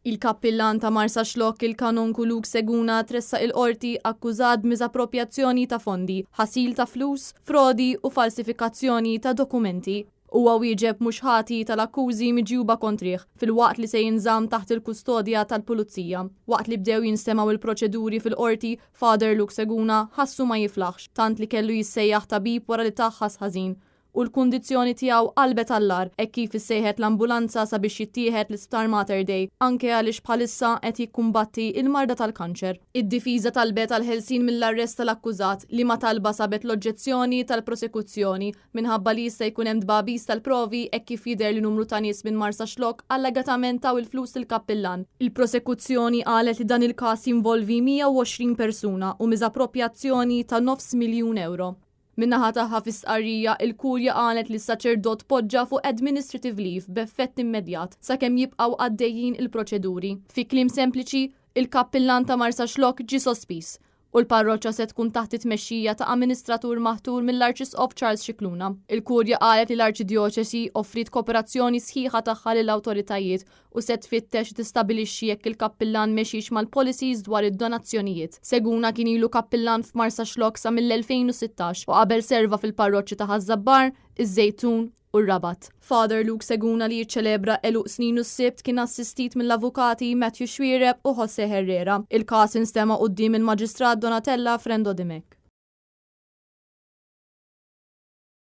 Il-kappillan ta' Marsa Xlokk il-kanonku Luke Seguna tressa il-qorti akkużat miżappropriazzjoni ta' fondi, ħasil ta' flus, frodi u falsifikazzjoni ta' dokumenti. Huwa wieġeb mhux ħati tal-akkużi miġjuba kontrih fil-waqt li se jinżamm taħt il-kustodja tal-pulizija. Waqt li bdew jinstemaw il-proċeduri fil-qorti, Father Luke Seguna ħassu ma jiflaħx, tant li kellu jissejjaħ tabib wara li taħħas ħażin. U l-kundizzjoni tiegħu qalbet allar hekk kif issejħet l-ambulanza sabiex jittieħed l-Isptar Mater Dei anke għaliex bħalissa qed jikkumbatti il-marda tal-kanċer. Id-difiża talbet għal ħelsien mill-arrest tal-akkużat li ma talba sabet l-oġġezzjoni tal-prosekuzzjoni minħabba li jista' jkun hemm dbabis tal-provi hekk kif jidher li numru ta' nies minn Marsa Xlokk allegatament taw il-flus lill-kappillan. Il-prosekuzzjoni qalet li dan il-każ jinvolvi 120 persuna u miżappropriazzjoni ta' €900,000. Minnaħa taħħa fis-stqarrija il-kurja qalet li s-saċerdot poġġa fuq administrative leave b'effett immedjat sakemm jibqgħu għaddejjin il-proċeduri. Fi kliem sempliċi, il-kappillan ta' Marsa Xlokk ġie sospiż u l-parroċċa se tkun taħt it-tmexxija ta' amministratur maħtur mill-Arċisqof Charles Scicluna. Il-kurja qalet li l-Arċidjoċesi offrit kooperazzjoni sħiħa tagħha lill-awtoritajiet u se tfittex tistabbilixxi jekk il-kappillan mexix mal-policies dwar id-donazzjonijiet. Seguna kien ilu kappillan f'Marsa Xlokk sa mill-2016 u qabel serva fil-parroċċi ta' Ħażabbar, iż-Żejtun u r-Rabat. Father Luke Seguna li jiċċelebra eluq snin u s-sibt kien assistit mill-avukati Matthew Xwiereb u Jose Herrera. Il-każ instema quddiem il-Maġistrat Donatella Frendo Dimek.